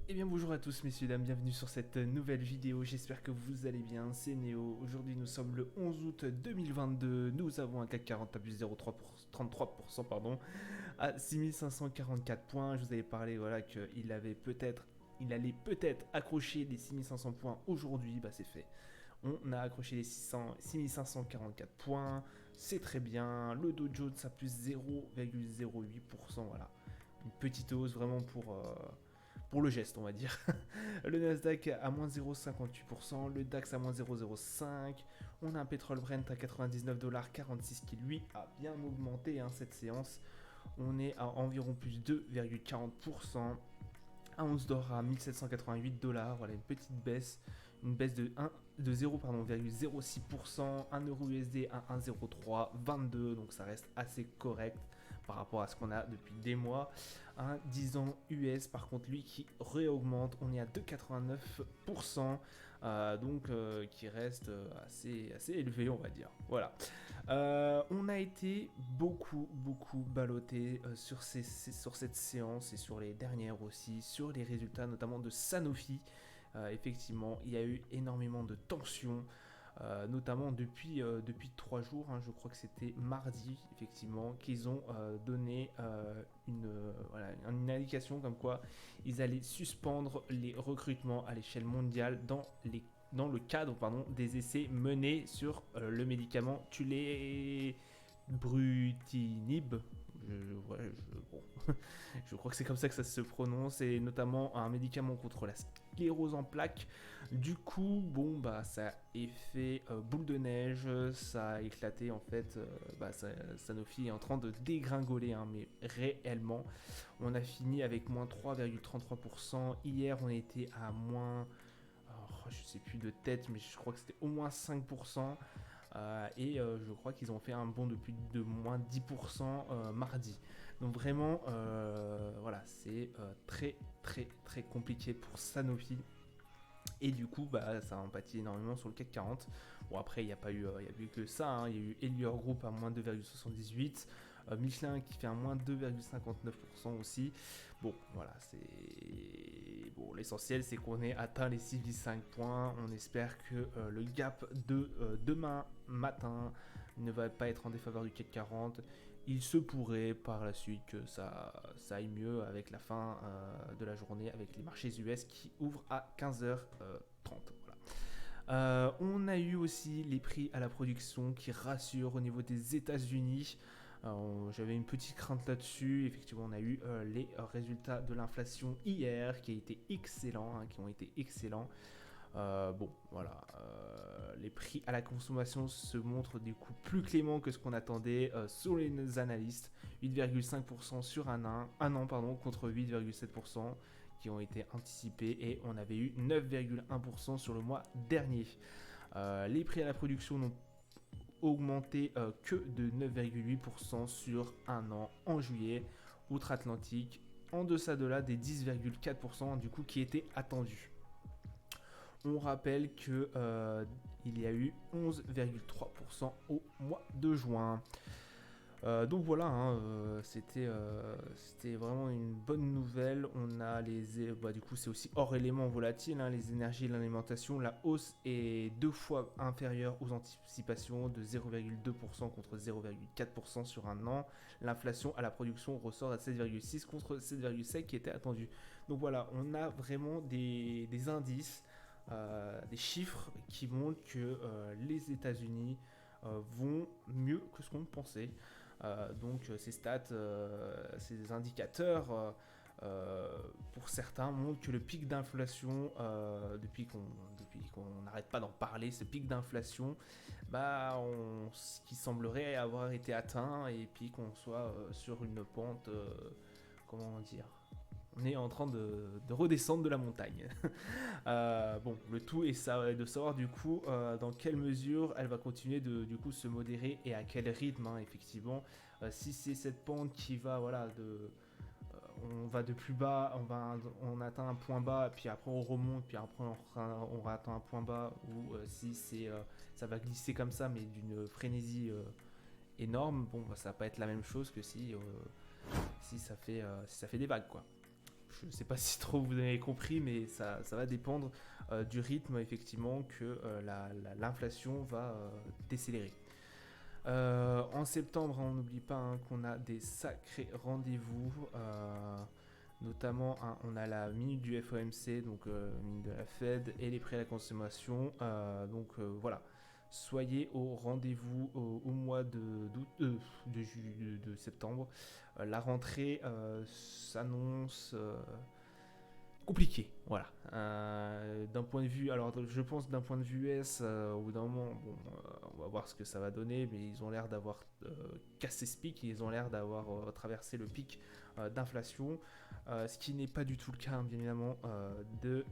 Eh bien bonjour à tous messieurs dames, bienvenue sur cette nouvelle vidéo, j'espère que vous allez bien, c'est Néo. Aujourd'hui nous sommes le 11 août 2022, nous avons un CAC 40 à plus 0,33% pardon, à 6544 points. Je vous avais parlé voilà, il allait peut-être accrocher les 6500 points aujourd'hui, bah c'est fait. On a accroché les 6544 points, c'est très bien. Le Dow Jones à plus 0,08%, voilà. Une petite hausse vraiment pour le geste, on va dire. Le Nasdaq à moins 0,58%, le DAX à moins 0,05%. On a un pétrole Brent à 99,46$ qui lui a bien augmenté cette séance. On est à environ plus 2,40%. Un once d'or à 1788$, voilà une baisse de 0,06%, 1 euro USD à 1,0322, donc ça reste assez correct par rapport à ce qu'on a depuis des mois. Un 10 ans US par contre lui qui réaugmente, on est à 2,89%, qui reste assez élevé on va dire. Voilà. On a été beaucoup ballotté sur cette séance et sur les dernières aussi, sur les résultats notamment de Sanofi. Effectivement, il y a eu énormément de tensions, notamment depuis 3 jours, je crois que c'était mardi, effectivement, qu'ils ont donné une indication comme quoi ils allaient suspendre les recrutements à l'échelle mondiale dans le cadre des essais menés sur le médicament Tulébrutinib. Bon, je crois que c'est comme ça que ça se prononce, et notamment un médicament contre la sclérose en plaques. Du coup, bon, bah, ça a fait boule de neige, ça a éclaté en fait. Sanofi est en train de dégringoler, mais réellement. On a fini avec moins 3,33%. Hier, on était à moins. Oh, je sais plus de tête, mais je crois que c'était au moins 5%. Je crois qu'ils ont fait un bond de moins 10% mardi. Donc vraiment, voilà, c'est très compliqué pour Sanofi. Et du coup, bah, ça a empathie énormément sur le CAC 40. Bon, après, il n'y a pas eu, il y a eu que ça. Il y a eu Elior Group à moins 2,78. Michelin qui fait un moins 2,59% aussi. Bon, voilà, c'est. Bon, l'essentiel, c'est qu'on ait atteint les 6,5 points. On espère que le gap de demain matin ne va pas être en défaveur du CAC 40. Il se pourrait par la suite que ça aille mieux avec la fin de la journée, avec les marchés US qui ouvrent à 15h30. Voilà. On a eu aussi les prix à la production qui rassurent au niveau des États-Unis. J'avais une petite crainte là-dessus. Effectivement, on a eu les résultats de l'inflation hier qui ont été excellents. Bon, voilà, les prix à la consommation se montrent du coup plus cléments que ce qu'on attendait sur les analystes. 8,5% sur un an contre 8,7% qui ont été anticipés, et on avait eu 9,1% sur le mois dernier. Les prix à la production n'ont augmenté que de 9,8% sur un an en juillet, outre-Atlantique, en deçà de là des 10,4% du coup qui étaient attendus. On rappelle que il y a eu 11,3% au mois de juin. Donc voilà, c'était vraiment une bonne nouvelle. On a du coup c'est aussi hors éléments volatiles, les énergies et l'alimentation. La hausse est 2 fois inférieure aux anticipations, de 0,2% contre 0,4% sur un an. L'inflation à la production ressort à 7,6 contre 7,7 qui était attendu. Donc voilà, on a vraiment des indices, des chiffres qui montrent que les États-Unis vont mieux que ce qu'on pensait. Ces stats, ces indicateurs, pour certains, montrent que le pic d'inflation, depuis qu'on n'arrête pas d'en parler, ce pic d'inflation, qui semblerait avoir été atteint, et puis qu'on soit sur une pente, comment dire, on est en train de redescendre de la montagne. Bon, le tout est de savoir du coup dans quelle mesure elle va continuer de du coup se modérer et à quel rythme, effectivement. Si c'est cette pente qui va, voilà, on va de plus bas, on atteint un point bas, puis après on remonte, puis après on atteint un point bas, ou si ça va glisser comme ça, mais d'une frénésie énorme, bon, ça va pas être la même chose que si ça fait des vagues, quoi. je ne sais pas si trop vous avez compris, mais ça va dépendre du rythme effectivement que l'inflation va décélérer. En septembre, on n'oublie pas qu'on a des sacrés rendez-vous, notamment on a la minute du FOMC, donc minute de la Fed, et les prix à la consommation. Voilà, soyez au rendez-vous au mois de septembre. La rentrée s'annonce compliqué, voilà. D'un point de vue, alors je pense d'un point de vue US, au bout d'un moment, bon, on va voir ce que ça va donner, mais ils ont l'air d'avoir cassé ce pic, ils ont l'air d'avoir traversé le pic d'inflation, ce qui n'est pas du tout le cas, bien évidemment, de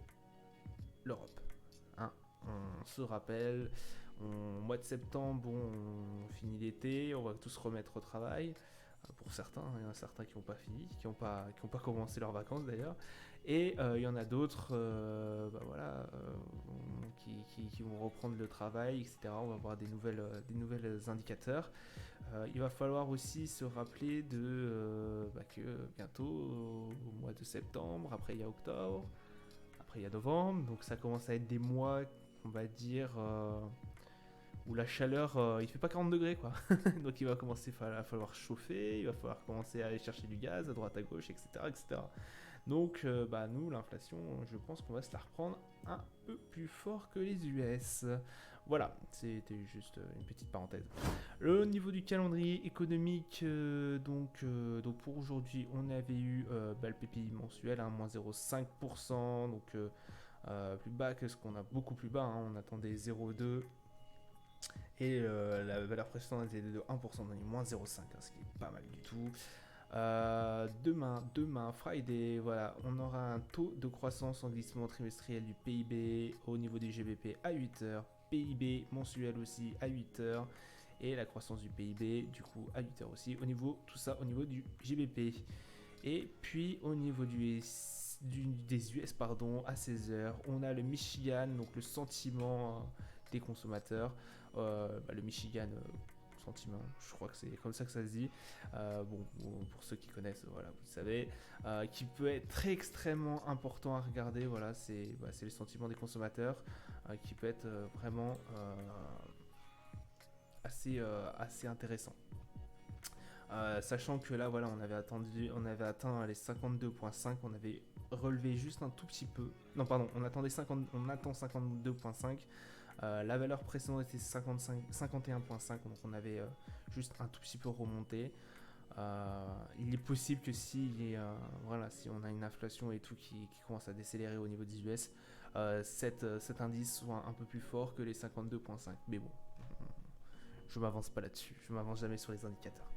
l'Europe. Hein. On se rappelle, mois de septembre, bon, on finit l'été, on va tous se remettre au travail. Pour certains, il y en a certains qui n'ont pas fini, qui n'ont pas commencé leurs vacances d'ailleurs, et il y en a d'autres qui vont reprendre le travail, etc. On va avoir des nouvelles indicateurs. Il va falloir aussi se rappeler que bientôt, au mois de septembre, après il y a octobre, après il y a novembre, donc ça commence à être des mois, on va dire, où la chaleur, il fait pas 40 degrés quoi. Donc il va commencer à falloir chauffer, il va falloir commencer à aller chercher du gaz à droite à gauche, etc. etc. Donc nous, l'inflation, je pense qu'on va se la reprendre un peu plus fort que les US. Voilà, c'était juste une petite parenthèse. Au niveau du calendrier économique, donc pour aujourd'hui, on avait eu le PPI mensuel, moins 0,5%, donc plus bas que ce qu'on a, beaucoup plus bas, on attendait 0,2%. Et la valeur précédente était de 1%, donc moins 0,5, ce qui est pas mal du tout. Demain, Friday, voilà, on aura un taux de croissance en glissement trimestriel du PIB au niveau du GBP à 8h, PIB mensuel aussi à 8h, et la croissance du PIB du coup à 8h aussi, tout ça au niveau du GBP. Et puis au niveau des US à 16h, on a le Michigan, donc le sentiment des consommateurs. Le Michigan sentiment, je crois que c'est comme ça que ça se dit, pour ceux qui connaissent, voilà, vous savez, qui peut être très extrêmement important à regarder, voilà, c'est le sentiment des consommateurs, qui peut être vraiment assez intéressant. Sachant que là, voilà, on avait atteint les 52,5, on avait relevé juste un tout petit peu. Non, pardon, on attend 52,5. La valeur précédente était 51,5, donc on avait juste un tout petit peu remonté. Il est possible que si on a une inflation et tout qui commence à décélérer au niveau des US, cet indice soit un peu plus fort que les 52,5. Mais bon, je m'avance pas là-dessus, je m'avance jamais sur les indicateurs.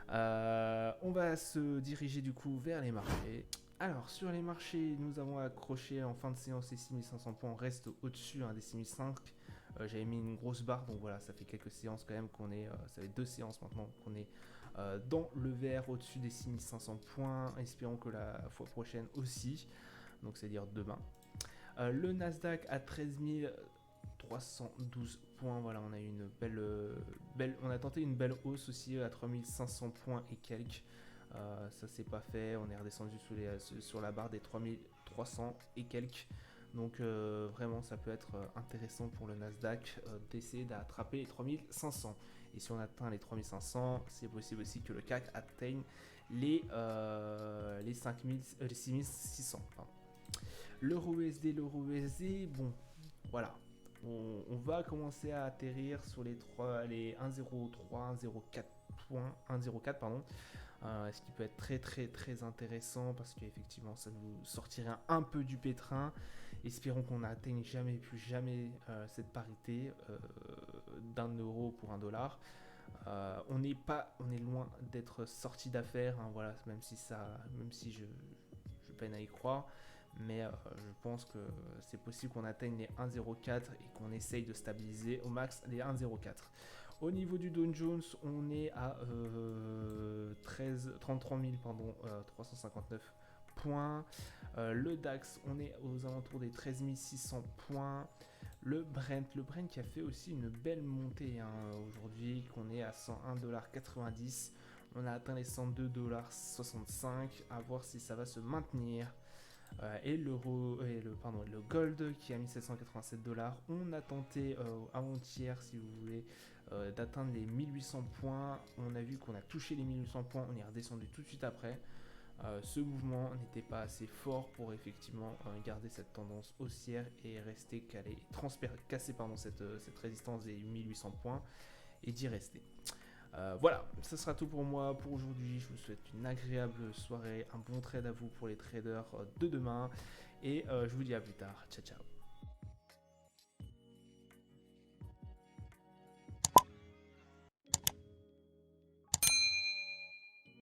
On va se diriger du coup vers les marchés. Alors sur les marchés, nous avons accroché en fin de séance les 6500 points, on reste au-dessus des 6005. J'avais mis une grosse barre, donc voilà, ça fait quelques séances quand même qu'on est, ça fait 2 séances maintenant qu'on est dans le vert au-dessus des 6500 points. Espérons que la fois prochaine aussi, donc c'est-à-dire demain. Le Nasdaq à 13 312 points, voilà, on a eu une on a tenté une belle hausse aussi à 3500 points et quelques. Ça c'est pas fait, on est redescendu sur la barre des 3300 et quelques. Donc vraiment ça peut être intéressant pour le Nasdaq d'essayer d'attraper les 3500. Et si on atteint les 3500, c'est possible aussi que le CAC atteigne les 6600. L'euro-USD, bon, voilà. On va commencer à atterrir sur les 1,03, 1,04 points, 1,04 pardon. Ce qui peut être très très très intéressant parce qu'effectivement ça nous sortirait un peu du pétrin. Espérons qu'on n'atteigne plus jamais cette parité d'1 euro pour $1. On est loin d'être sorti d'affaires, voilà, même si je peine à y croire. Mais je pense que c'est possible qu'on atteigne les 1,04 et qu'on essaye de stabiliser au max les 1,04. Au niveau du Dow Jones, on est à 33 359 points. Le DAX, on est aux alentours des 13 600 points. Le Brent qui a fait aussi une belle montée aujourd'hui, qu'on est à 101,90$. On a atteint les 102,65 $, à voir si ça va se maintenir. Et le gold qui a mis 787 $. On a tenté avant-hier, si vous voulez, d'atteindre les 1800 points. On a vu qu'on a touché les 1800 points, on est redescendu tout de suite après. Ce mouvement n'était pas assez fort pour effectivement garder cette tendance haussière et rester calé, casser cette résistance des 1800 points et d'y rester. Voilà, ce sera tout pour moi pour aujourd'hui. Je vous souhaite une agréable soirée, un bon trade à vous pour les traders de demain et je vous dis à plus tard. Ciao ciao.